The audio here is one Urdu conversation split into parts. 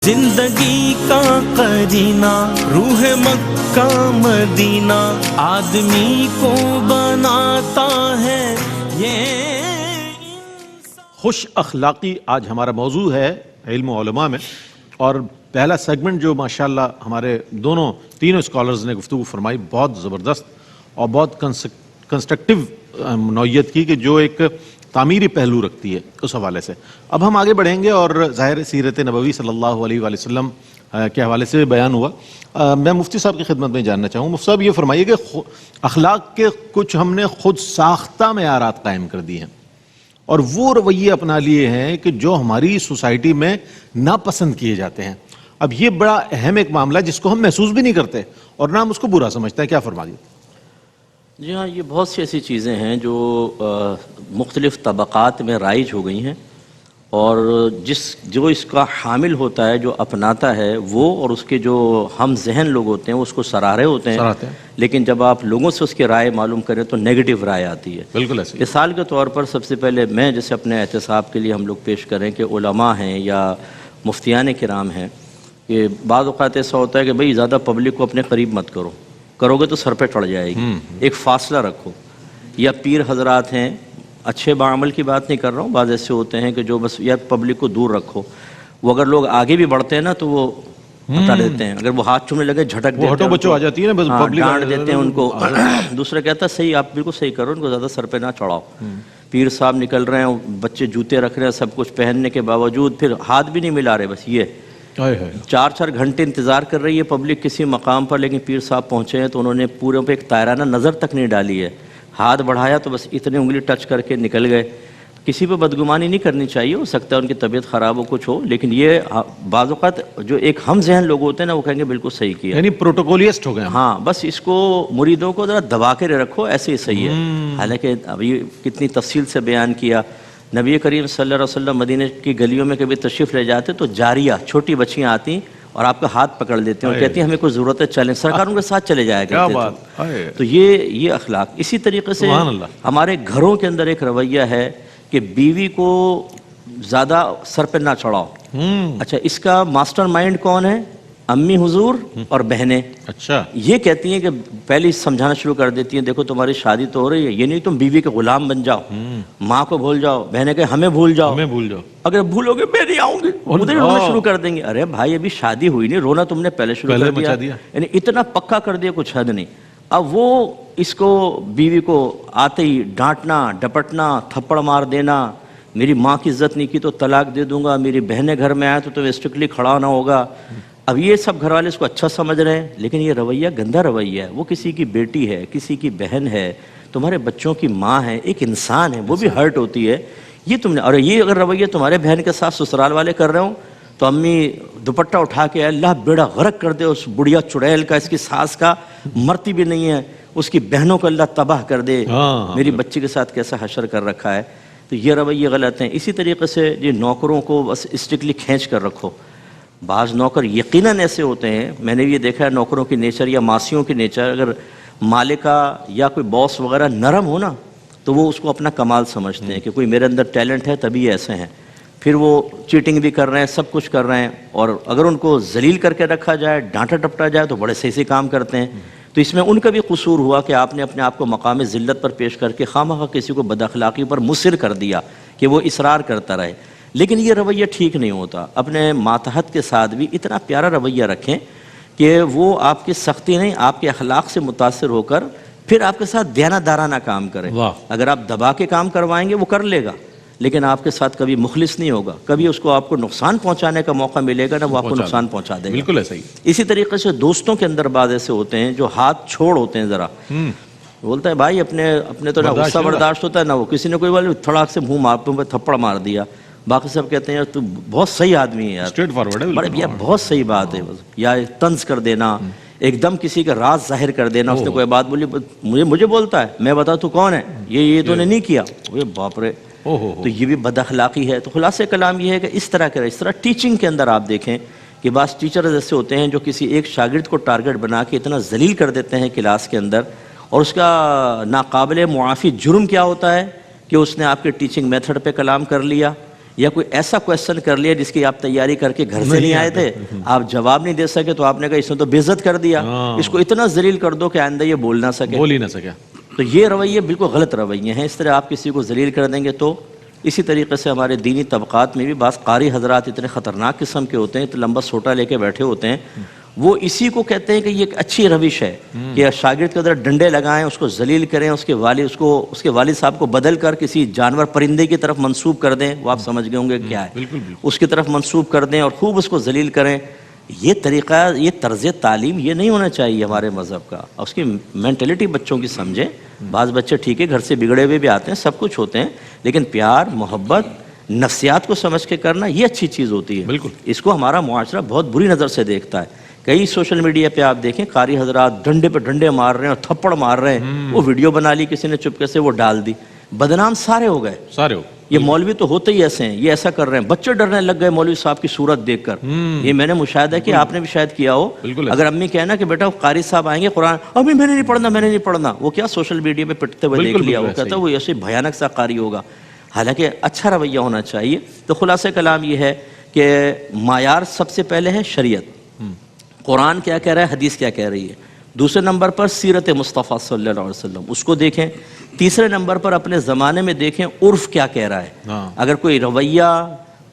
زندگی کا قرینہ روح مکہ مدینہ آدمی کو بناتا ہے یہ خوش اخلاقی آج ہمارا موضوع ہے علم و علماء میں، اور پہلا سیگمنٹ جو ماشاءاللہ ہمارے تینوں اسکالرز نے گفتگو فرمائی بہت زبردست اور بہت کنسٹرکٹیو نوعیت کی، کہ جو ایک تعمیری پہلو رکھتی ہے اس حوالے سے۔ اب ہم آگے بڑھیں گے، اور ظاہر سیرت نبوی صلی اللہ علیہ وآلہ وسلم کے حوالے سے بیان ہوا۔ میں مفتی صاحب کی خدمت میں جاننا چاہوں، مفتی صاحب یہ فرمائیے کہ اخلاق کے کچھ ہم نے خود ساختہ معیارات قائم کر دی ہیں، اور وہ رویے اپنا لیے ہیں کہ جو ہماری سوسائٹی میں ناپسند کیے جاتے ہیں۔ اب یہ بڑا اہم ایک معاملہ ہے جس کو ہم محسوس بھی نہیں کرتے اور نہ ہم اس کو برا سمجھتے ہیں، کیا فرمائیے؟ جی ہاں، یہ بہت سی ایسی چیزیں ہیں جو مختلف طبقات میں رائج ہو گئی ہیں، اور جو اس کا حامل ہوتا ہے، جو اپناتا ہے، وہ اور اس کے جو ہم ذہن لوگ ہوتے ہیں وہ اس کو سراہے ہوتے ہیں، لیکن جب آپ لوگوں سے اس کی رائے معلوم کریں تو نیگیٹو رائے آتی ہے۔ بالکل ایسے مثال کے طور پر سب سے پہلے میں جیسے اپنے احتساب کے لیے ہم لوگ پیش کریں کہ علماء ہیں یا مفتیان کرام ہیں، کہ بعض اوقات ایسا ہوتا ہے کہ بھئی زیادہ پبلک کو اپنے قریب مت کرو گے تو سر پہ چڑھ جائے گی، ایک فاصلہ رکھو۔ یا پیر حضرات ہیں، اچھے بعمل کی بات نہیں کر رہا ہوں، بعض ایسے ہوتے ہیں کہ جو بس یا پبلک کو دور رکھو، وہ اگر لوگ آگے بھی بڑھتے ہیں نا تو وہ ہٹا دیتے ہیں، اگر وہ ہاتھ چھونے لگے جھٹک دیتے ہیں، ہٹو بچو آ جاتی ہے نا، ڈانٹ دیتے ہیں ان کو۔ دوسرا کہتا ہے صحیح، آپ بالکل صحیح کرو، ان کو زیادہ سر پہ نہ چڑھاؤ۔ پیر صاحب نکل رہے ہیں، بچے جوتے رکھ رہے ہیں، سب کچھ پہننے کے باوجود پھر ہاتھ بھی نہیں ملا رہے، بس یہ 4 گھنٹے انتظار کر رہی ہے پبلک کسی مقام پر، لیکن پیر صاحب پہنچے ہیں تو انہوں نے پورے پہ ایک طائرانہ نظر تک نہیں ڈالی ہے، ہاتھ بڑھایا تو بس اتنے انگلی ٹچ کر کے نکل گئے۔ کسی پہ بدگمانی نہیں کرنی چاہیے، ہو سکتا ہے ان کی طبیعت خراب ہو، کچھ ہو، لیکن یہ بعض اوقات جو ایک ہم ذہن لوگ ہوتے ہیں نا وہ کہیں گے بالکل صحیح کیا، یعنی پروٹوکولیسٹ ہو گئے۔ ہاں، بس اس کو مریدوں کو ذرا دبا کے رکھو، ایسے ہی صحیح ہے۔ حالانکہ ابھی کتنی تفصیل سے بیان کیا، نبی کریم صلی اللہ علیہ وسلم مدینہ کی گلیوں میں کبھی تشریف لے جاتے تو جاریہ چھوٹی بچیاں آتی اور آپ کا ہاتھ پکڑ لیتے ہیں اور کہتی ہیں ہمیں کوئی ضرورت ہے چلیں، سرکار ان کے ساتھ چلے جایا کرتے تھے۔ تو یہ اخلاق۔ اسی طریقے سے ہمارے گھروں کے اندر ایک رویہ ہے کہ بیوی کو زیادہ سر پہ نہ چڑھاؤ۔ اچھا، اس کا ماسٹر مائنڈ کون ہے؟ امی حضور اور بہنیں۔ اچھا، یہ کہتی ہیں کہ پہلے سمجھانا شروع کر دیتی ہیں، دیکھو تمہاری شادی تو ہو رہی ہے، یہ نہیں تم بیوی کے غلام بن جاؤ، ماں کو بھول جاؤ، بہنیں کہ ہمیں بھول جاؤ، اگر بھولو گے میں نہیں آؤں گی، ادھر رونا شروع کر دیں گے۔ ارے بھائی ابھی شادی ہوئی نہیں، رونا تم نے پہلے شروع کر دیا، یعنی اتنا پکا کر دیا کچھ حد نہیں۔ اب وہ اس کو بیوی کو آتے ہی ڈانٹنا، ڈپٹنا، تھپڑ مار دینا، میری ماں کی عزت نہیں کی تو طلاق دے دوں گا، میری بہنیں گھر میں آئے تو تمہیں اسٹرکٹلی کھڑا ہونا ہوگا۔ اب یہ سب گھر والے اس کو اچھا سمجھ رہے ہیں، لیکن یہ رویہ گندا رویہ ہے۔ وہ کسی کی بیٹی ہے، کسی کی بہن ہے، تمہارے بچوں کی ماں ہے، ایک انسان ہے، وہ بھی ہرٹ ہوتی ہے۔ یہ تم نے، اور یہ اگر رویہ تمہارے بہن کے ساتھ سسرال والے کر رہے ہوں تو امی دوپٹہ اٹھا کے اللہ بیڑا غرق کر دے اس بڑھیا چڑیل کا، اس کی ساس کا، مرتی بھی نہیں ہے، اس کی بہنوں کو اللہ تباہ کر دے، میری بچی کے ساتھ کیسا حشر کر رکھا ہے۔ تو یہ رویے غلط ہیں۔ اسی طریقے سے یہ نوکروں کو بس اسٹرکٹلی کھینچ کر رکھو۔ بعض نوکر یقیناً ایسے ہوتے ہیں، میں نے یہ دیکھا ہے، نوکروں کی نیچر یا ماسیوں کی نیچر، اگر مالکہ یا کوئی باس وغیرہ نرم ہو نا تو وہ اس کو اپنا کمال سمجھتے ہیں کہ کوئی میرے اندر ٹیلنٹ ہے تبھی ایسے ہیں، پھر وہ چیٹنگ بھی کر رہے ہیں، سب کچھ کر رہے ہیں، اور اگر ان کو ذلیل کر کے رکھا جائے، ڈانٹا ڈپٹا جائے تو بڑے صحیح سے کام کرتے ہیں۔ تو اس میں ان کا بھی قصور ہوا کہ آپ نے اپنے آپ کو مقام ذلت پر پیش کر کے خواہ کسی کو بد اخلاقی پر مصر کر دیا کہ وہ اصرار کرتا رہے، لیکن یہ رویہ ٹھیک نہیں ہوتا۔ اپنے ماتحت کے ساتھ بھی اتنا پیارا رویہ رکھیں کہ وہ آپ کی سختی نہیں، آپ کے اخلاق سے متاثر ہو کر پھر آپ کے ساتھ دیانتدارانہ کام کریں۔ اگر آپ دبا کے کام کروائیں گے وہ کر لے گا، لیکن آپ کے ساتھ کبھی مخلص نہیں ہوگا، کبھی اس کو آپ کو نقصان پہنچانے کا موقع ملے گا نا وہ آپ کو نقصان پہنچا دے گا۔ بالکل ایسا ہی۔ اسی طریقے سے دوستوں کے اندر بعض ایسے ہوتے ہیں جو ہاتھ چھوڑ ہوتے ہیں، ذرا بولتا ہے بھائی اپنے تو نہ غصہ برداشت ہوتا ہے نہ وہ، کسی نے کوئی والی تھوڑا سے منہ مار پہ تھپڑ مار دیا، باقی سب کہتے ہیں یار تو بہت صحیح آدمی ہے، یار اسٹریٹ فارورڈ ہے، بڑے یار بہت صحیح بات ہے، یا طنز کر دینا، ایک دم کسی کا راز ظاہر کر دینا، اس نے کوئی بات بولی مجھے بولتا ہے، میں بتا تو کون ہے، یہ تو نے نہیں کیا، باپ رے، تو یہ بھی بد اخلاقی ہے۔ تو خلاصہ کلام یہ ہے کہ اس طرح ٹیچنگ کے اندر آپ دیکھیں کہ بعض ٹیچر ایسے ہوتے ہیں جو کسی ایک شاگرد کو ٹارگٹ بنا کے اتنا ذلیل کر دیتے ہیں کلاس کے اندر، اور اس کا ناقابل معافی جرم کیا ہوتا ہے کہ اس نے آپ کے ٹیچنگ میتھڈ پہ کلام کر لیا، یا کوئی ایسا کویشچن کر لیا جس کی آپ تیاری کر کے گھر سے نہیں آئے تھے, آپ جواب نہیں دے سکے, تو آپ نے کہا اس نے تو بے عزت کر دیا, اس کو اتنا ذلیل کر دو کہ آئندہ یہ بول ہی نہ سکے. تو یہ رویے بالکل غلط رویے ہیں. اس طرح آپ کسی کو ذلیل کر دیں گے تو اسی طریقے سے ہمارے دینی طبقات میں بھی بعض قاری حضرات اتنے خطرناک قسم کے ہوتے ہیں, اتنا لمبا سوٹا لے کے بیٹھے ہوتے ہیں, وہ اسی کو کہتے ہیں کہ یہ ایک اچھی روش ہے کہ شاگرد کے اندر ڈنڈے لگائیں, اس کو ذلیل کریں, اس کے والد صاحب کو بدل کر کسی جانور پرندے کی طرف منسوب کر دیں, وہ آپ سمجھ گئے ہوں گے کیا ہے, اس کی طرف منسوب کر دیں اور خوب اس کو ذلیل کریں. یہ طریقہ, یہ طرز تعلیم یہ نہیں ہونا چاہیے ہمارے مذہب کا. اور اس کی مینٹلٹی بچوں کی سمجھیں. بعض بچے ٹھیک ہے گھر سے بگڑے ہوئے بھی آتے ہیں, سب کچھ ہوتے ہیں, لیکن پیار, محبت, نفسیات کو سمجھ کے کرنا یہ اچھی چیز ہوتی ہے. بالکل. اس کو ہمارا معاشرہ بہت بری نظر سے دیکھتا ہے. کئی سوشل میڈیا پہ آپ دیکھیں قاری حضرات ڈنڈے پہ ڈنڈے مار رہے ہیں اور تھپڑ مار رہے ہیں, وہ ویڈیو بنا لی کسی نے چپکے سے, وہ ڈال دی, بدنام سارے ہو گئے. یہ مولوی تو ہوتے ہی ایسے ہیں, یہ ایسا کر رہے ہیں. بچے ڈرنے لگ گئے مولوی صاحب کی صورت دیکھ کر. یہ میں نے مشاہدہ کیا, آپ نے بھی شاید کیا ہو. اگر امی کہنا کہ بیٹا قاری صاحب آئیں گے قرآن, ابھی میں نے نہیں پڑھنا, وہ کیا سوشل میڈیا پہ پٹتے ہوئے دیکھ لیا, وہ کہتا وہ ایسے بھیانک سا قاری ہوگا. حالانکہ اچھا رویہ ہونا چاہیے. تو خلاصہ کلام یہ ہے کہ معیار سب سے پہلے ہے شریعت, قرآن کیا کہہ رہا ہے, حدیث کیا کہہ رہی ہے. دوسرے نمبر پر سیرت مصطفیٰ صلی اللہ علیہ وسلم, اس کو دیکھیں. تیسرے نمبر پر اپنے زمانے میں دیکھیں عرف کیا کہہ رہا ہے. اگر کوئی رویہ,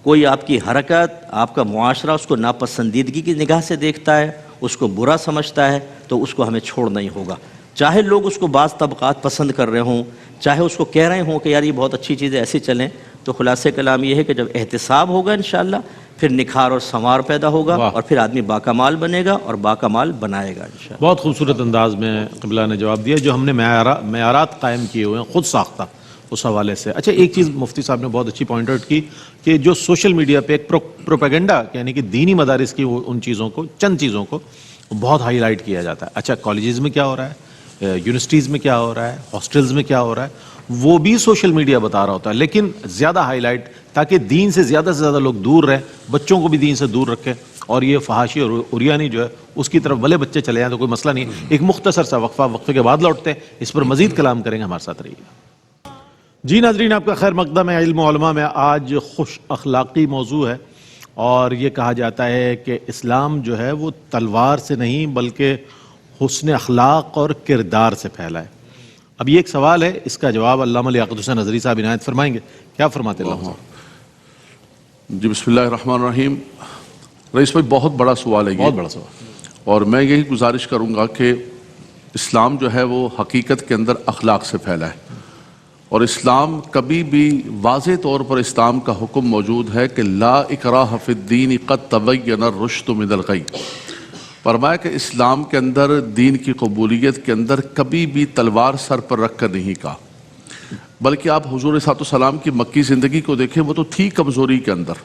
کوئی آپ کی حرکت, آپ کا معاشرہ اس کو ناپسندیدگی کی نگاہ سے دیکھتا ہے, اس کو برا سمجھتا ہے, تو اس کو ہمیں چھوڑنا ہی ہوگا. چاہے لوگ اس کو بعض طبقات پسند کر رہے ہوں, چاہے اس کو کہہ رہے ہوں کہ یار یہ بہت اچھی چیز ہے, ایسے چلیں. تو خلاصہ کلام یہ ہے کہ جب احتساب ہوگا انشاءاللہ, پھر نکھار اور سنوار پیدا ہوگا, اور پھر آدمی باکمال بنے گا اور باکمال بنائے گا انشاءاللہ. بہت خوبصورت انداز میں قبلہ نے جواب دیا. جو ہم نے معیارات قائم کیے ہوئے ہیں خود ساختہ, اس حوالے سے. اچھا, ایک چیز مفتی صاحب نے بہت اچھی پوائنٹ آؤٹ کی کہ جو سوشل میڈیا پہ ایک پروپیگنڈا, یعنی کہ دینی مدارس کی ان چیزوں کو, چند چیزوں کو بہت ہائی لائٹ کیا جاتا ہے. اچھا, کالجز میں کیا ہو رہا ہے, یونیورسٹیز میں کیا ہو رہا ہے, ہاسٹلز میں کیا ہو رہا ہے, وہ بھی سوشل میڈیا بتا رہا ہوتا ہے, لیکن زیادہ ہائی لائٹ, تاکہ دین سے زیادہ لوگ دور رہیں, بچوں کو بھی دین سے دور رکھیں. اور یہ فحاشی اور عریانی جو ہے اس کی طرف بھلے بچے چلے جائیں تو کوئی مسئلہ نہیں. ایک مختصر سا وقفے کے بعد لوٹتے ہیں, اس پر مزید کلام کریں گے, ہمارے ساتھ رہیے. جی ناظرین, آپ کا خیر مقدم ہے علم و علماء میں. آج خوش اخلاقی موضوع ہے, اور یہ کہا جاتا ہے کہ اسلام جو ہے وہ تلوار سے نہیں بلکہ حسن اخلاق اور کردار سے پھیلا ہے. اب یہ ایک سوال ہے, اس کا جواب علامہ لیاقت حسین نظری صاحب عنایت فرمائیں گے. کیا فرماتے ہیں علامہ صاحب؟ جی بسم اللہ الرحمن الرحیم. رئیس بھائی, بہت بڑا سوال ہے یہ, بہت بڑا سوال, اور میں یہی گزارش کروں گا کہ اسلام جو ہے وہ حقیقت کے اندر اخلاق سے پھیلا ہے. اور اسلام کبھی بھی واضح طور پر اسلام کا حکم موجود ہے کہ لا اکراہ فی الدین قد تبین الرشد من الغی. فرمایا کہ اسلام کے اندر, دین کی قبولیت کے اندر کبھی بھی تلوار سر پر رکھ کر نہیں کہا, بلکہ آپ حضور صلی اللہ علیہ وسلم کی مکی زندگی کو دیکھیں, وہ تو تھی کمزوری کے اندر,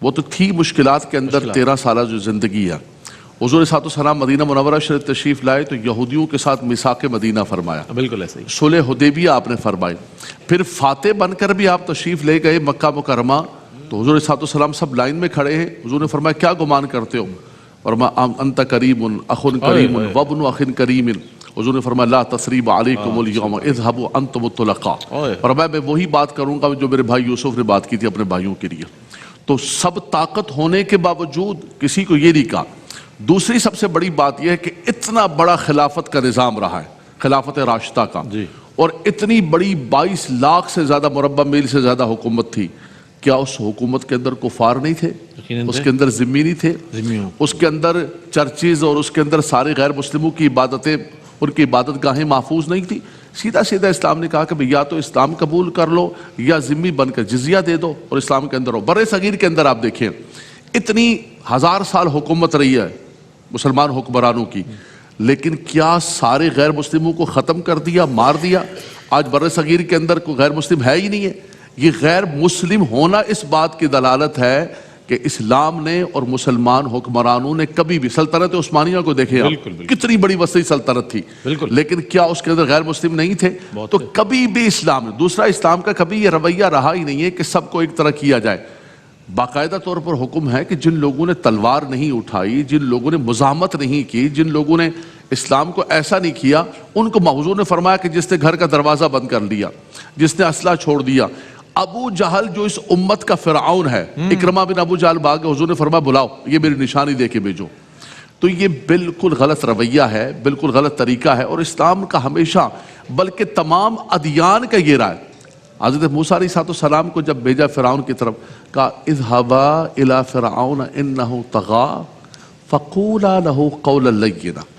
وہ تو تھی مشکلات کے اندر. 13 سالہ جو زندگی ہے, حضور صلی اللہ علیہ وسلم مدینہ منورہ شریف تشریف لائے تو یہودیوں کے ساتھ میثاق مدینہ فرمایا, بالکل ایسے ہی صلح حدیبیہ آپ نے فرمائی. پھر فاتح بن کر بھی آپ تشریف لے گئے مکہ مکرمہ, تو حضور صلی اللہ علیہ وسلم سب لائن میں کھڑے ہیں. حضور نے فرمایا کیا گمان کرتے ہو؟ فرمایا انت کریم اخ کریم وابن اخ کریم. حضور نے فرمایا لا تثریب علیکم اليوم اذهبوا انتم الطلقاء. فرمایا میں وہی بات کروں گا جو میرے بھائی یوسف نے بات کی تھی اپنے بھائیوں کے لیے. تو سب طاقت ہونے کے باوجود کسی کو یہ نہیں کہا. دوسری سب سے بڑی بات یہ ہے کہ اتنا بڑا خلافت کا نظام رہا ہے, خلافت راشدہ کا, اور اتنی بڑی 22 لاکھ سے زیادہ مربع میل سے زیادہ حکومت تھی. کیا اس حکومت کے اندر کفار نہیں تھے؟ اس کے اندر ذمی نہیں تھے؟ اس کے اندر چرچز اور اس کے اندر سارے غیر مسلموں کی عبادتیں, ان کی عبادت گاہیں محفوظ نہیں تھی؟ سیدھا اسلام نے کہا کہ یا تو اسلام قبول کر لو یا ذمی بن کر جزیہ دے دو اور اسلام کے اندر ہو. بر صغیر کے اندر آپ دیکھیں اتنی 1000 سال حکومت رہی ہے مسلمان حکمرانوں کی, لیکن کیا سارے غیر مسلموں کو ختم کر دیا, مار دیا؟ آج بر صغیر کے اندر کوئی غیر مسلم ہے ہی نہیں ہے. یہ غیر مسلم ہونا اس بات کی دلالت ہے کہ اسلام نے اور مسلمان حکمرانوں نے کبھی بھی, سلطنت عثمانیہ کو دیکھیں آپ, کتنی بڑی وسیع سلطنت تھی, لیکن کیا اس کے اندر غیر مسلم نہیں تھے؟ تو کبھی بھی اسلام نے, دوسرا اسلام کا کبھی یہ رویہ رہا ہی نہیں ہے کہ سب کو ایک طرح کیا جائے. باقاعدہ طور پر حکم ہے کہ جن لوگوں نے تلوار نہیں اٹھائی, جن لوگوں نے مزاحمت نہیں کی, جن لوگوں نے اسلام کو ایسا نہیں کیا, ان کو حضور نے فرمایا کہ جس نے گھر کا دروازہ بند کر لیا, جس نے اسلحہ چھوڑ دیا, ابو جہل جو اس امت کا فرعون ہے، اکرمہ بن ابو جہل بھاگ گئے، حضور نے فرمایا بلاؤ، یہ میری نشانی دے کے بھیجو. تو یہ بالکل غلط رویہ ہے، بالکل غلط طریقہ ہے، اور اسلام کا ہمیشہ بلکہ تمام ادیان کا یہ رائے. حضرت موسیٰ علیہ السلام کو جب بھیجا فرعون کی طرف، کہا اذهبا الى فرعون انه طغى فقولا له قولا لینا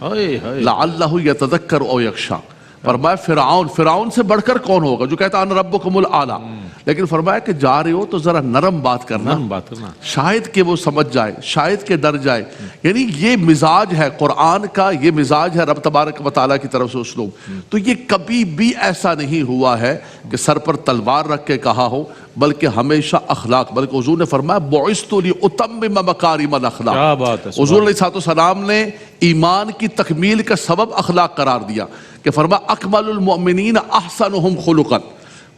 لعلہ یتذکر او یخشی. فرمایا فرعون سے بڑھ کر کون ہوگا جو کہتا انا ربکم الاعلی، لیکن فرمایا کہ جا رہے ہو تو ذرا نرم بات کرنا، شاید کہ وہ سمجھ جائے، شاید کہ ڈر جائے. یعنی یہ مزاج ہے قرآن کا، یہ مزاج ہے رب تبارک و تعالیٰ کی طرف سے اسلوب. تو یہ کبھی بھی ایسا نہیں ہوا ہے کہ سر پر تلوار رکھ کے کہا ہو، بلکہ ہمیشہ اخلاق. بلکہ حضور نے فرمایا بعثت لاتمم مکارم الاخلاق. حضور علیہ السلام نے ایمان کی تکمیل کا سبب اخلاق قرار دیا کہ فرمایا اکمل المؤمنین احسنہم خلقا.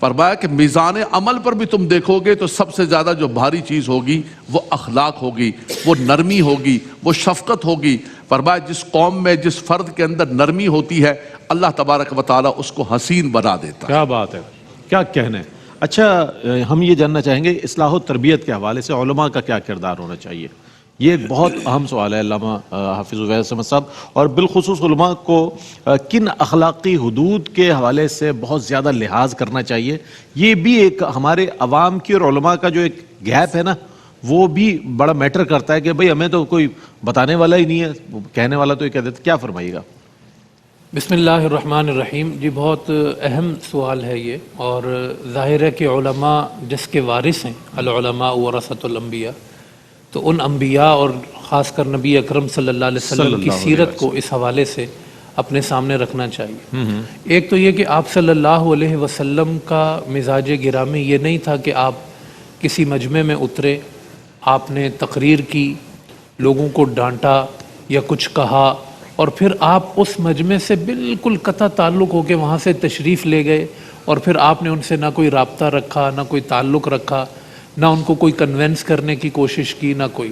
فرمایا کہ میزان عمل پر بھی تم دیکھو گے تو سب سے زیادہ جو بھاری چیز ہوگی وہ اخلاق ہوگی، وہ نرمی ہوگی، وہ شفقت ہوگی. فرمایا جس قوم میں جس فرد کے اندر نرمی ہوتی ہے اللہ تبارک و تعالیٰ اس کو حسین بنا دیتا ہے. کیا بات ہے، کیا کہنے. اچھا ہم یہ جاننا چاہیں گے اصلاح و تربیت کے حوالے سے علماء کا کیا کردار ہونا چاہیے. یہ ایک بہت اہم سوال ہے علامہ حافظ عبید احمد صاحب، اور بالخصوص علماء کو کن اخلاقی حدود کے حوالے سے بہت زیادہ لحاظ کرنا چاہیے. یہ بھی ایک ہمارے عوام کی اور علماء کا جو ایک گیپ ہے نا، وہ بھی بڑا میٹر کرتا ہے کہ بھئی ہمیں تو کوئی بتانے والا ہی نہیں ہے، کہنے والا تو یہ کہہ دیتا. کیا فرمائیے گا؟ بسم اللہ الرحمن الرحیم. جی بہت اہم سوال ہے یہ، اور ظاہر ہے کہ علماء جس کے وارث ہیں، العلماء ورثۃ الانبیاء، تو ان انبیاء اور خاص کر نبی اکرم صلی اللہ علیہ وسلم کی سیرت کو اس حوالے سے اپنے سامنے رکھنا چاہیے. ایک تو یہ کہ آپ صلی اللہ علیہ وسلم کا مزاج گرامی یہ نہیں تھا کہ آپ کسی مجمع میں اترے، آپ نے تقریر کی، لوگوں کو ڈانٹا یا کچھ کہا، اور پھر آپ اس مجمع سے بالکل قطع تعلق ہو کے وہاں سے تشریف لے گئے، اور پھر آپ نے ان سے نہ کوئی رابطہ رکھا، نہ کوئی تعلق رکھا، نہ ان کو کوئی کنونس کرنے کی کوشش کی، نہ کوئی.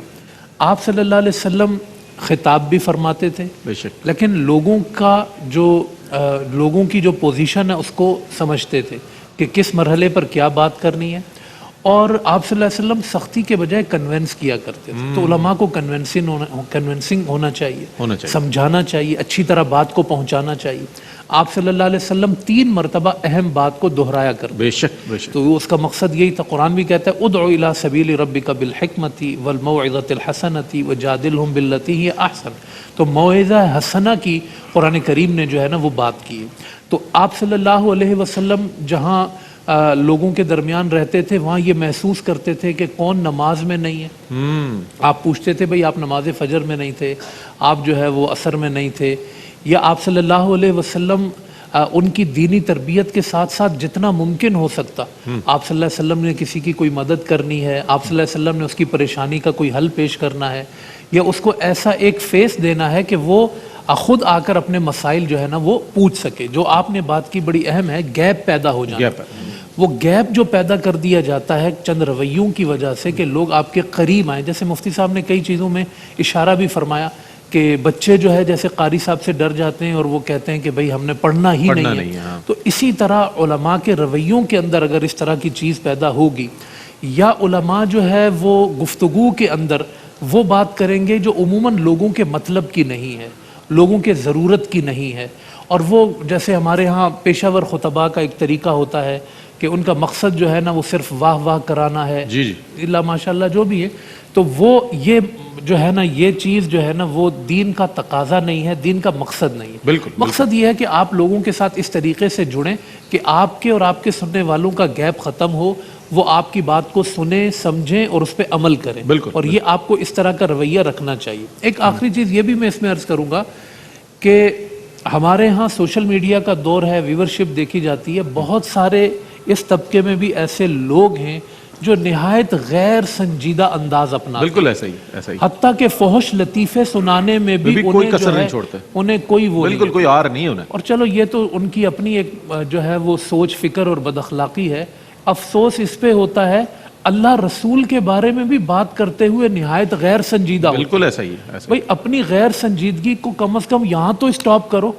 آپ صلی اللہ علیہ وسلم خطاب بھی فرماتے تھے، بے شک، لیکن لوگوں کا جو لوگوں کی جو پوزیشن ہے اس کو سمجھتے تھے کہ کس مرحلے پر کیا بات کرنی ہے، اور آپ صلی اللہ علیہ وسلم سختی کے بجائے کنونس کیا کرتے تھے. تو علماء کو کنونسنگ ہونا چاہیے، سمجھانا چاہیے، اچھی طرح بات کو پہنچانا چاہیے. آپ صلی اللہ علیہ وسلم 3 مرتبہ اہم بات کو دہرایا کرتے. بے شک بے شک. تو اس کا مقصد یہی تھا. قرآن بھی کہتا ہے ادعو الی سبیل ربک بالحکمۃ والموعظۃ الحسنۃ وجادلہم باللتی ہی احسن. تو موعظہ حسنہ کی قرآن کریم نے جو ہے نا وہ بات کی ہے. تو آپ صلی اللہ علیہ وسلم جہاں لوگوں کے درمیان رہتے تھے وہاں یہ محسوس کرتے تھے کہ کون نماز میں نہیں ہے. آپ پوچھتے تھے بھئی آپ نماز فجر میں نہیں تھے، آپ جو ہے وہ عصر میں نہیں تھے، یا آپ صلی اللہ علیہ وسلم ان کی دینی تربیت کے ساتھ ساتھ جتنا ممکن ہو سکتا آپ صلی اللہ علیہ وسلم نے کسی کی کوئی مدد کرنی ہے، آپ صلی اللہ علیہ وسلم نے اس کی پریشانی کا کوئی حل پیش کرنا ہے، یا اس کو ایسا ایک فیس دینا ہے کہ وہ خود آ کر اپنے مسائل جو ہے نا وہ پوچھ سکے. جو آپ نے بات کی بڑی اہم ہے، گیپ پیدا ہو جانا. وہ گیپ جو پیدا کر دیا جاتا ہے چند رویوں کی وجہ سے کہ لوگ آپ کے قریب آئیں. جیسے مفتی صاحب نے کئی چیزوں میں اشارہ بھی فرمایا کہ بچے جو ہے جیسے قاری صاحب سے ڈر جاتے ہیں اور وہ کہتے ہیں کہ بھئی ہم نے پڑھنا ہی نہیں ہے. تو اسی طرح علماء کے رویوں کے اندر اگر اس طرح کی چیز پیدا ہوگی، یا علماء جو ہے وہ گفتگو کے اندر وہ بات کریں گے جو عموماً لوگوں کے مطلب کی نہیں ہے، لوگوں کے ضرورت کی نہیں ہے، اور وہ جیسے ہمارے ہاں پیشہ ور خطباء کا ایک طریقہ ہوتا ہے کہ ان کا مقصد جو ہے نا وہ صرف واہ واہ کرانا ہے، جی جی اللہ ماشاءاللہ جو بھی ہے، تو وہ یہ جو ہے نا یہ چیز جو ہے نا وہ دین کا تقاضا نہیں ہے، دین کا مقصد نہیں ہے. بالکل مقصد یہ ہے کہ آپ لوگوں کے ساتھ اس طریقے سے جڑیں کہ آپ کے اور آپ کے سننے والوں کا گیپ ختم ہو، وہ آپ کی بات کو سنیں، سمجھیں اور اس پہ عمل کریں. اور یہ آپ کو اس طرح کا رویہ رکھنا چاہیے. ایک آخری چیز یہ بھی میں اس میں عرض کروں گا کہ ہمارے ہاں سوشل میڈیا کا دور ہے، ویورشپ دیکھی جاتی ہے. بہت سارے اس طبقے میں بھی ایسے لوگ ہیں جو نہایت غیر سنجیدہ انداز اپنا، بالکل ایسا ہی حتیٰ کہ فحش لطیفے سنانے میں بھی کوئی کسر نہیں چھوڑتے، انہیں کوئی وہ بالکل کوئی آر نہیں انہیں. اور چلو یہ تو ان کی اپنی ایک جو ہے وہ سوچ فکر اور بد اخلاقی ہے. افسوس اس پہ ہوتا ہے اللہ رسول کے بارے میں بھی بات کرتے ہوئے نہایت غیر سنجیدہ. بالکل ایسا ہی ہے. بھئی اپنی غیر سنجیدگی کو کم از کم یہاں تو اسٹاپ کرو.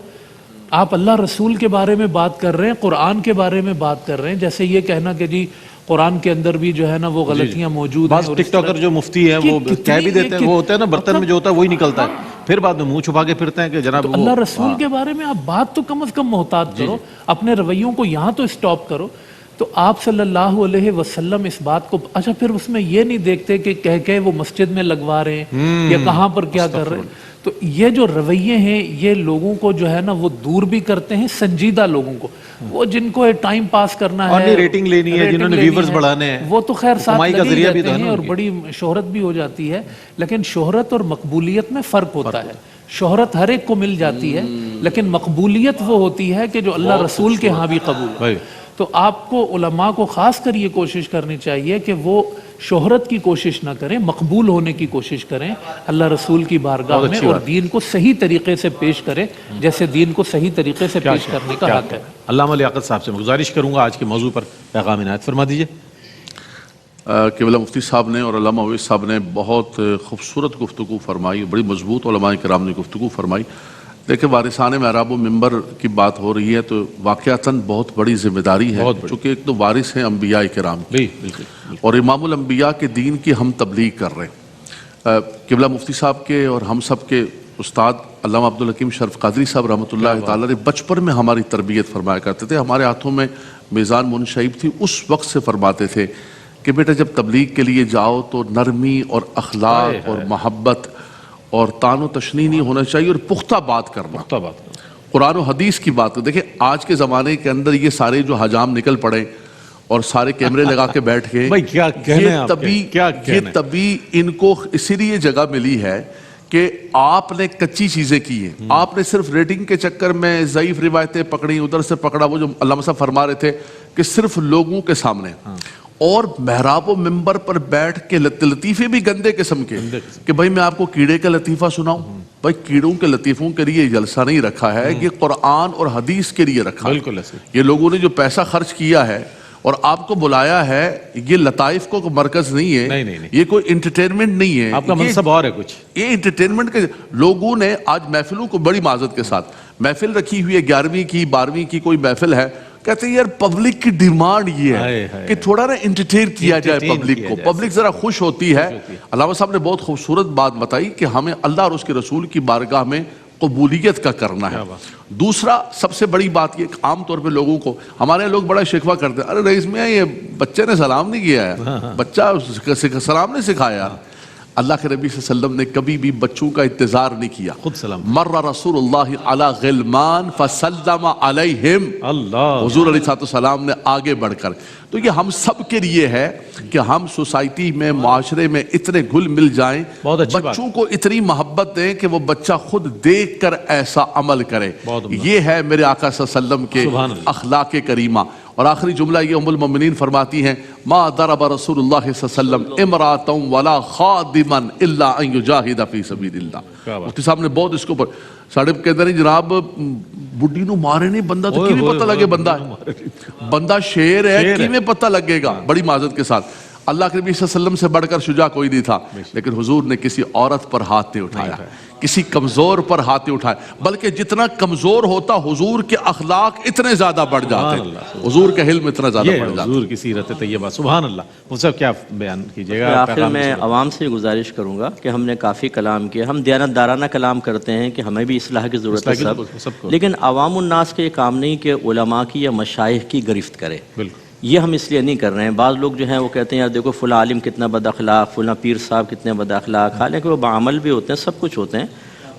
آپ اللہ رسول کے بارے میں بات کر رہے ہیں، قرآن کے بارے میں بات کر رہے ہیں، جیسے یہ کہنا کہ جی قرآن کے اندر بھی جو ہے نا وہ غلطیاں موجود ہیں. بعض ٹک ٹاکر جو مفتی ہیں وہ کہہ بھی دیتے ہیں, وہ ہوتا ہے نا برتن میں جو ہوتا ہے وہی نکلتا ہے, پھر بعد میں منہ چھپا کے پھرتے ہیں کہ جناب وہ اللہ رسول کے بارے میں آپ بات تو کم از کم محتاط کرو, اپنے رویوں کو یہاں تو اسٹاپ کرو. تو آپ صلی اللہ علیہ وسلم اس بات کو, اچھا پھر اس میں یہ نہیں دیکھتے کہ کہہ وہ مسجد میں لگوا رہے ہیں یا کہاں پر کیا کر رہے ہیں. تو یہ جو رویے ہیں یہ لوگوں کو جو ہے نا وہ دور بھی کرتے ہیں سنجیدہ لوگوں کو. وہ جن کو ٹائم پاس کرنا ہے, اور ریٹنگ لینی ہے, جنہوں نے ویورز بڑھانے ہیں, وہ تو خیر ساتھ کمائی کا لگے ذریعہ بھی رہتے تو ہے ہیں نا اور بڑی شہرت بھی ہو جاتی ہے. لیکن شہرت اور مقبولیت میں فرق ہوتا ہے. شہرت ہر ایک کو مل جاتی ہے, لیکن مقبولیت وہ ہوتی ہے کہ جو اللہ رسول کے ہاں بھی قبول ہے. تو آپ کو علماء کو خاص کر یہ کوشش کرنی چاہیے کہ وہ شہرت کی کوشش نہ کریں, مقبول ہونے کی کوشش کریں اللہ رسول کی بارگاہ میں, اور دین کو صحیح طریقے سے پیش کریں جیسے دین کو صحیح طریقے سے پیش کرنے کا حق ہے. علامہ لیاقت صاحب سے گزارش کروں گا آج کے موضوع پر پیغام عنایت فرما دیجئے. قبلہ مفتی صاحب نے اور علامہ اویس صاحب نے بہت خوبصورت گفتگو فرمائی, بڑی مضبوط علماء کرام نے گفتگو فرمائی. دیکھیں وارثان محراب و منبر کی بات ہو رہی ہے تو واقعتاً بہت بڑی ذمہ داری ہے, چونکہ ایک تو وارث ہیں انبیاء کرام کی, اور امام الانبیاء کے دین کی ہم تبلیغ کر رہے ہیں. قبلہ مفتی صاحب کے اور ہم سب کے استاد علامہ عبدالحکیم شرف قادری صاحب رحمۃ اللہ تعالیٰ نے بچپن میں ہماری تربیت فرمایا کرتے تھے. ہمارے ہاتھوں میں میزان منشعب تھی, اس وقت سے فرماتے تھے کہ بیٹا جب تبلیغ کے لیے جاؤ تو نرمی اور اخلاق اور محبت اور تان و تشنیع نہیں ہونا چاہیے, اور پختہ بات کرنا, قرآن و حدیث کی بات. دیکھیں آج کے زمانے کے اندر یہ سارے جو حجام نکل پڑے اور سارے کیمرے لگا کے بیٹھ گئے, یہ تبھی ان کو اسی لیے جگہ ملی ہے کہ آپ نے کچی چیزیں کی ہیں. آپ نے صرف ریٹنگ کے چکر میں ضعیف روایتیں پکڑی, ادھر سے پکڑا, وہ جو علامہ صاحب فرما رہے تھے کہ صرف لوگوں کے سامنے, اور محراب و منبر پر بیٹھ کے لطیفے بھی گندے قسم کے کہ بھائی میں آپ کو کیڑے کا لطیفہ سناؤں. بھائی کیڑوں کے لطیفوں کے لیے جلسہ نہیں رکھا ہے, یہ قرآن اور حدیث کے لیے رکھا ہے. یہ لوگوں نے جو پیسہ خرچ کیا ہے اور آپ کو بلایا ہے, یہ لطائف کو مرکز نہیں ہے, یہ کوئی انٹرٹینمنٹ نہیں ہے, آپ کا منصب اور ہے کچھ. یہ انٹرٹینمنٹ کے لوگوں نے آج محفلوں کو بڑی معذرت کے ساتھ محفل رکھی ہوئی ہے, 11ویں کی 12ویں کی کوئی محفل ہے, کہتے ہیں یار پبلک کی ڈیمانڈ یہ ہے کہ تھوڑا نا انٹرٹین کیا جائے پبلک کو, پبلک ذرا خوش ہوتی ہے. علامہ صاحب نے بہت خوبصورت بات بتائی کہ ہمیں اللہ اور اس کے رسول کی بارگاہ میں قبولیت کا کرنا ہے. دوسرا سب سے بڑی بات یہ, عام طور پہ لوگوں کو, ہمارے لوگ بڑا شکوہ کرتے ہیں, ارے رئیس میاں یہ بچے نے سلام نہیں کیا ہے, بچہ سلام نہیں سکھایا. اللہ کے نبی صلی اللہ علیہ وسلم نے کبھی بھی بچوں کا انتظار نہیں کیا. خود سلام. مر رسول اللہ علی غلمان فسلم علیہم, حضور علیہ السلام نے آگے بڑھ کر. تو یہ ہم سب کے لیے ہے کہ ہم سوسائٹی میں, معاشرے میں اتنے گھل مل جائیں, بچوں کو اتنی محبت دیں کہ وہ بچہ خود دیکھ کر ایسا عمل کرے. یہ ہے میرے آقا صلی اللہ علیہ وسلم کے اخلاق کریمہ. اور آخری جملہ یہ ام المؤمنین فرماتی ہیں, ما ضرب رسول اللہ صلی اللہ علیہ وسلم امرأة ولا خادما الا ان یجاہد فی سبیل اللہ. مفتی صاحب نے بہت اس کو پر ساڑھے کہتے ہیں جناب بڈی نو مارے نہیں, بندہ تو کیویں پتہ لگے بندہ ہے, بندہ شیر ہے, کیویں پتہ لگے گا. بڑی معذرت کے ساتھ اللہ کے نبی صلی اللہ علیہ وسلم سے بڑھ کر شجاع کوئی نہیں تھا, لیکن حضور نے کسی عورت پر ہاتھ نہیں اٹھایا, کسی کمزور پر ہاتھ نہیں اٹھایا, بلکہ جتنا کمزور ہوتا حضور کے اخلاق اتنے زیادہ بڑھ جاتے, حضور کا علم اتنا زیادہ بڑھ جاتا. حضور کی سیرت طیبہ, سبحان اللہ. وہ سب کیا بیان کیجئے گا؟ آخر میں عوام سے گزارش کروں گا کہ ہم نے کافی کلام کیا, ہم دیانتدارانہ کلام کرتے ہیں کہ ہمیں بھی اصلاح کی ضرورت ہے سب, لیکن عوام الناس کا یہ کام نہیں کہ علماء کی یا مشائخ کی گرفت کرے. یہ ہم اس لیے نہیں کر رہے ہیں. بعض لوگ جو ہیں وہ کہتے ہیں یار دیکھو فلاں عالم کتنا بد اخلاق, فلاں پیر صاحب کتنے بد اخلاق, حالانکہ وہ بعمل بھی ہوتے ہیں, سب کچھ ہوتے ہیں.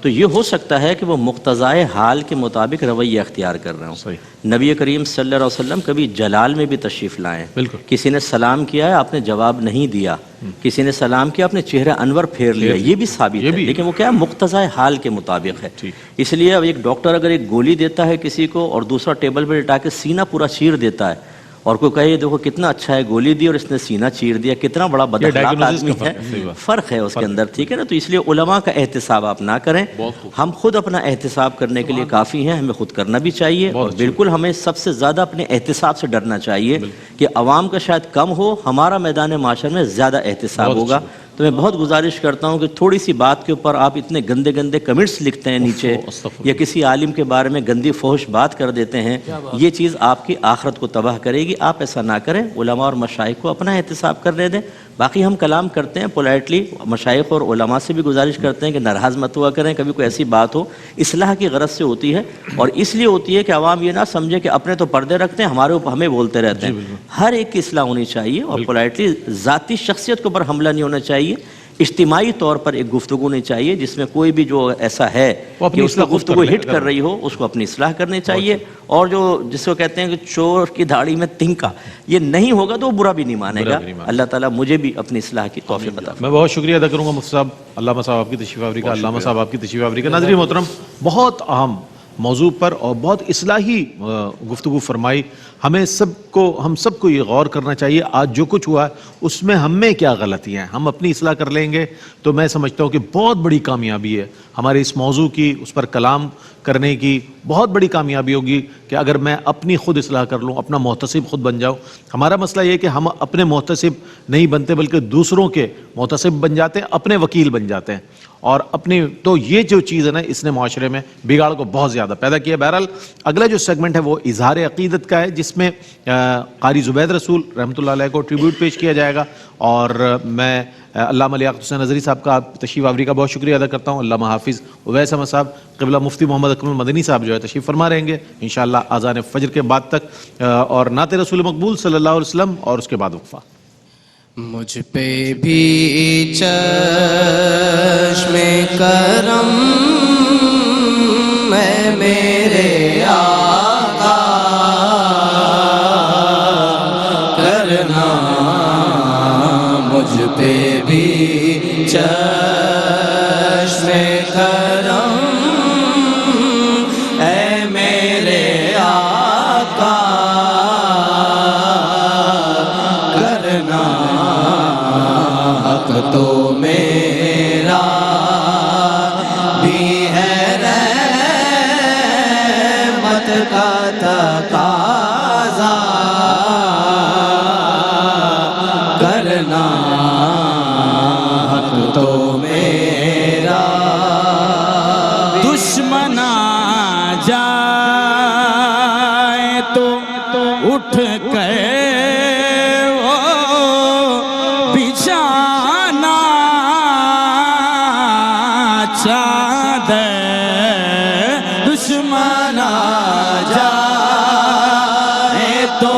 تو یہ ہو سکتا ہے کہ وہ مقتضائے حال کے مطابق رویہ اختیار کر رہے ہوں. نبی کریم صلی اللہ علیہ وسلم کبھی جلال میں بھی تشریف لائیں, کسی نے سلام کیا ہے آپ نے جواب نہیں دیا, کسی نے سلام کیا آپ نے چہرہ انور پھیر لیا, یہ بھی ثابت ہے, لیکن وہ کیا ہے مقتضائے حال کے مطابق ہے. اس لیے اب ایک ڈاکٹر اگر ایک گولی دیتا ہے کسی کو اور دوسرا ٹیبل پہ لٹا کے سینہ پورا چیر دیتا ہے, اور کوئی کہے دیکھو کتنا اچھا ہے, گولی دی اور اس نے سینہ چیر دیا, کتنا بڑا بد اخلاق آدمی ہے, فرق ہے اس کے اندر, ٹھیک ہے نا. تو اس لیے علماء کا احتساب آپ نہ کریں, ہم خود اپنا احتساب کرنے کے لیے کافی ہیں, ہمیں خود کرنا بھی چاہیے, اور بالکل ہمیں سب سے زیادہ اپنے احتساب سے ڈرنا چاہیے کہ عوام کا شاید کم ہو, ہمارا میدان معاشر میں زیادہ احتساب ہوگا. تو میں بہت گزارش کرتا ہوں کہ تھوڑی سی بات کے اوپر آپ اتنے گندے گندے کمنٹس لکھتے ہیں نیچے یا کسی عالم کے بارے میں گندی فحش بات کر دیتے ہیں، یہ چیز آپ کی آخرت کو تباہ کرے گی. آپ ایسا نہ کریں. علماء اور مشائخ کو اپنا احتساب کرنے دیں. باقی ہم کلام کرتے ہیں پولائٹلی، مشائخ اور علماء سے بھی گزارش کرتے ہیں کہ ناراض مت ہوا کریں. کبھی کوئی ایسی بات ہو اصلاح کی غرض سے ہوتی ہے، اور اس لیے ہوتی ہے کہ عوام یہ نہ سمجھے کہ اپنے تو پردے رکھتے ہیں، ہمارے اوپر ہمیں بولتے رہتے ہیں. ہر ایک کی اصلاح ہونی چاہیے، اور پولائٹلی ذاتی شخصیت کے اوپر حملہ نہیں ہونا چاہیے. اجتماعی طور پر ایک گفتگو نہیں چاہیے جس میں کوئی بھی جو ایسا ہے کہ اس کو گفتگو ہٹ کر رہی ہو، اس کو اپنی اصلاح کرنی چاہیے. اور جو جس کو کہتے ہیں کہ چور کی دھاڑی میں تنکا، یہ نہیں ہوگا تو وہ برا بھی نہیں مانے گا. اللہ تعالیٰ مجھے بھی اپنی اصلاح کی توفیق عطا فرمائے. میں بہت شکریہ ادا کروں گا مفتی صاحب، علامہ صاحب آپ کی تشریف آوری کا. علامہ صاحب آپ کی تشریف آوری کا. ناظرین محترم، بہت اہم موضوع پر اور بہت اصلاحی گفتگو فرمائی. ہم سب کو یہ غور کرنا چاہیے آج جو کچھ ہوا ہے اس میں ہم میں کیا غلطیاں ہیں. ہم اپنی اصلاح کر لیں گے تو میں سمجھتا ہوں کہ بہت بڑی کامیابی ہے ہمارے اس موضوع کی، اس پر کلام کرنے کی بہت بڑی کامیابی ہوگی کہ اگر میں اپنی خود اصلاح کر لوں، اپنا محتسب خود بن جاؤں. ہمارا مسئلہ یہ ہے کہ ہم اپنے محتسب نہیں بنتے بلکہ دوسروں کے محتسب بن جاتے ہیں، اپنے وکیل بن جاتے ہیں. اور اپنی تو یہ جو چیز ہے نا، اس نے معاشرے میں بگاڑ کو بہت زیادہ پیدا کیا. بہرحال اگلا جو سیگمنٹ ہے وہ اظہار عقیدت کا ہے، جس میں قاری زبید رسول رحمۃ اللہ علیہ کو ٹریبیوٹ پیش کیا جائے گا. اور میں علامہ لیاقت حسین نظری صاحب کا تشریف آوری کا بہت شکریہ ادا کرتا ہوں. علامہ حافظ اویس احمد صاحب، قبلہ مفتی محمد اکمل مدنی صاحب جو ہے تشریف فرما رہیں گے انشاءاللہ اذان فجر کے بعد تک، اور نعت رسول مقبول صلی اللہ علیہ وسلم، اور اس کے بعد وقفہ. مجھ پہ بھی چشم کرم ہے میرے آقا کرنا، مجھ پہ بھی چشم کرم ہے میرے آقا کرنا. حق تو میرا بھی ہے رحمت کا تقاضا کرنا. حق تو میرا دشمن آ جائے تو اٹھ کے دشمن آ جائے تو